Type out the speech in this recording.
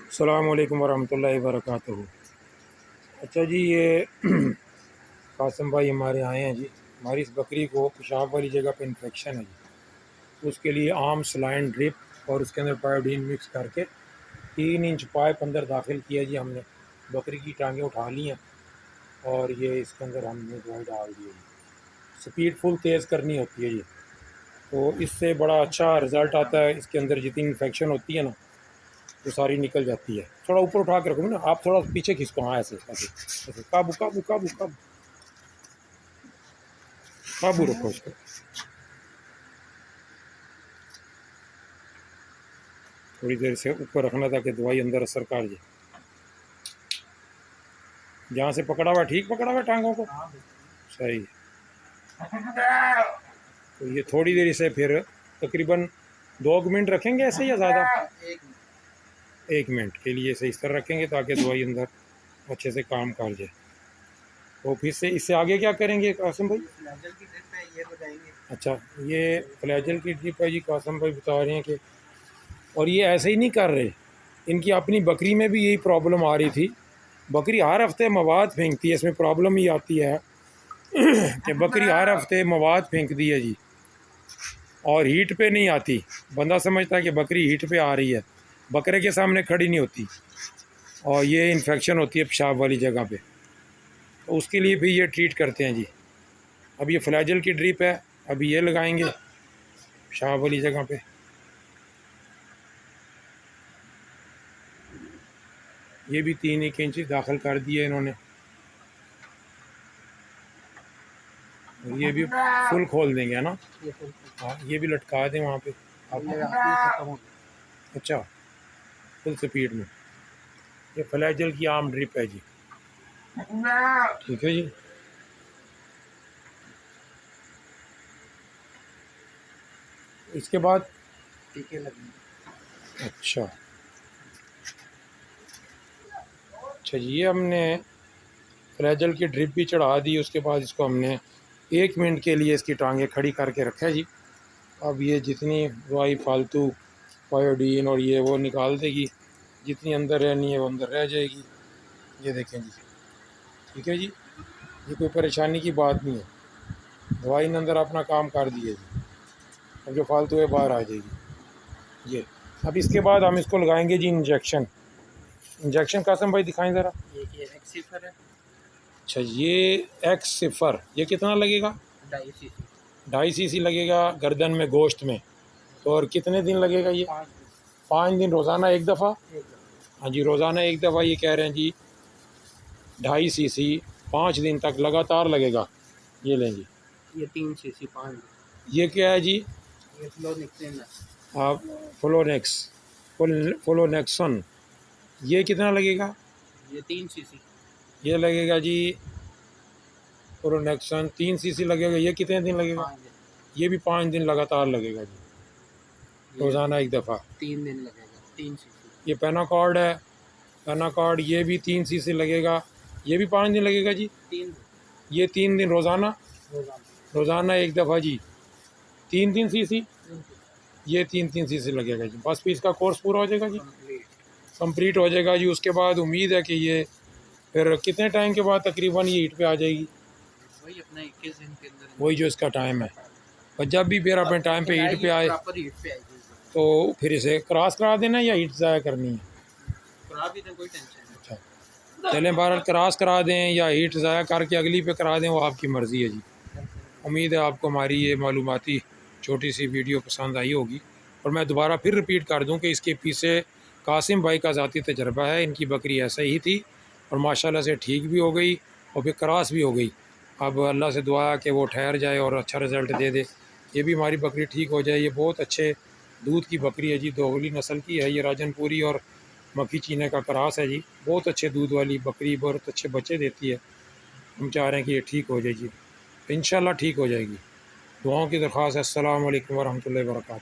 अस्सलामु अलैकुम वरहमतुल्लाहि वबरकातुहू। अच्छा जी, ये कासिम भाई हमारे आए हैं जी। हमारी इस बकरी को पेशाब वाली जगह पे इन्फेक्शन है जी, तो उसके लिए आम सलाइन ड्रिप और उसके अंदर पायोडीन मिक्स करके 3 इंच पाइप अंदर दाखिल किया जी हमने। बकरी की टांगें उठा ली हैं और ये इसके अंदर हमने दवाई डाल दी है जी। स्पीड फुल तेज़ करनी होती है जी, तो इससे बड़ा अच्छा रिज़ल्ट आता है। इसके अंदर जितनी इन्फेक्शन होती है ना, वो सारी निकल जाती है। थोड़ा ऊपर उठा के रखो ना, आप थोड़ा पीछे खींचो। हाँ, ऐसे ऐसे ऐसे काबू काबू काबू काबू काबू रखो इसको। थोड़ी देर से ऊपर रखना ताकि दवाई अंदर असर कर जाए। जहाँ से पकड़ा हुआ ठीक पकड़ा हुआ टांगों को, सही। तो ये थोड़ी देर से फिर तकरीबन 2 मिनट रखेंगे ऐसे या ज़्यादा? 1 मिनट के लिए इसे इस तरह रखेंगे ताकि दवाई अंदर अच्छे से काम कर जाए। तो फिर से इससे आगे क्या करेंगे कासिम भाई? फ्लैजल की ड्रिप है, ये बताएंगे। अच्छा, ये फ्लैजल की ड्रिप है जी, कासिम भाई बता रहे हैं कि, और ये ऐसे ही नहीं कर रहे, इनकी अपनी बकरी में भी यही प्रॉब्लम आ रही थी। बकरी हर हफ्ते मवाद फेंकती है, इसमें प्रॉब्लम ही आती है कि बकरी हर हफ्ते मवाद फेंक दी है जी, और हीट पे नहीं आती। बंदा समझता है कि बकरी हीट पे आ रही है, बकरे के सामने खड़ी नहीं होती, और ये इन्फेक्शन होती है पेशाब वाली जगह पे। तो उसके लिए भी ये ट्रीट करते हैं जी। अब ये फ्लैजल की ड्रिप है, अभी ये लगाएंगे पेशाब वाली जगह पे। ये भी 3 इंच दाखिल कर दिए इन्होंने, और ये भी फुल खोल देंगे, है ना? हाँ, ये भी लटका दें वहाँ पे आप। अच्छा, फुल स्पीड में। ये फ्लैजल की आम ड्रिप है जी, ठीक है जी। इसके बाद टीके लगेंगे। अच्छा अच्छा जी, ये हमने फ्लैजल की ड्रिप भी चढ़ा दी। उसके बाद इसको हमने 1 मिनट के लिए इसकी टांगें खड़ी करके रखा है जी। अब ये जितनी दवाई फालतू पायोडीन और ये वो निकाल देगी, जितनी अंदर रहनी है वो अंदर रह जाएगी। ये देखें जी, ठीक है जी, ये कोई परेशानी की बात नहीं है। दवाई ने अंदर अपना काम कर दिया जी, अब जो फालतू है बाहर आ जाएगी ये। अब इसके बाद हम इसको लगाएंगे जी इंजेक्शन। इंजेक्शन कासम भाई दिखाएं ज़रा। ये एक्सिफर है। अच्छा, ये एक्स सिफर, ये कितना लगेगा? 2.5 cc। 2.5 cc लगेगा गर्दन में, गोश्त में। तो और कितने दिन लगेगा ये? 5 दिन रोज़ाना एक दफ़ा? हाँ जी, रोज़ाना एक दफ़ा। ये कह रहे हैं जी 2.5 cc 5 दिन तक लगातार लगेगा। ये लें जी, ये 3 cc 5। ये क्या है जी? ये फ्लोनेक्सिन है। आप फ्लोनेक्स फ्लोनेक्सन, ये कितना लगेगा? ये 3 cc। ये लगेगा जी फ्लोनेक्सन 3 cc लगेगा। ये कितने दिन लगेगा? 5 दिन। ये भी 5 दिन लगातार लगेगा जी, रोज़ाना एक दफ़ा। 3 दिन लगेगा। 3 cc। ये पेनाकॉर्ड है, पेनाकॉर्ड, ये भी 3 cc लगेगा। ये भी 5 दिन लगेगा जी। 3 ये 3 दिन रोज़ाना, रोजाना। रोज़ाना एक दफ़ा जी, 3 3 cc। ये 3 3 cc लगेगा जी। बस फिर इसका कोर्स पूरा हो जाएगा जी, कंप्लीट हो जाएगा जी। उसके बाद उम्मीद है कि ये फिर कितने टाइम के बाद तकरीबन ये हीट पे आ जाएगी? वही अपना 21 दिन के अंदर। वही जो इसका टाइम है, और जब भी फिर अपने टाइम पे हीट पे आए प्रॉपर हीट पे आएगी तो फिर इसे क्रॉस करा देना या हीट ज़ाया करनी है? करा भी दें, कोई टेंशन नहीं। अच्छा, चलें, बहरहाल क्रॉस करा दें या हीट ज़ाया करके अगली पे करा दें, वो आपकी मर्ज़ी है जी। उम्मीद है आपको हमारी ये मालूमाती छोटी सी वीडियो पसंद आई होगी। और मैं दोबारा फिर रिपीट कर दूं कि इसके पीछे कासिम भाई का ज़ाती तजर्बा है। इनकी बकरी ऐसा ही थी और माशाल्लाह से ठीक भी हो गई और फिर क्रॉस भी हो गई। अब अल्लाह से दुआ है कि वो ठहर जाए और अच्छा रिज़ल्ट दे दे, ये भी हमारी बकरी ठीक हो जाए। ये बहुत अच्छे दूध की बकरी है जी, दोगली नस्ल की है ये, राजनपुरी और मक्खी चीने का क्रॉस है जी। बहुत अच्छे दूध वाली बकरी, बहुत अच्छे बच्चे देती है। हम चाह रहे हैं कि ये ठीक हो जाए जी, इंशाल्लाह ठीक हो जाएगी। दुआओं की दरख्वास्त है। अस्सलाम वालेकुम वरहमतुल्लाहि वबरकातुहू।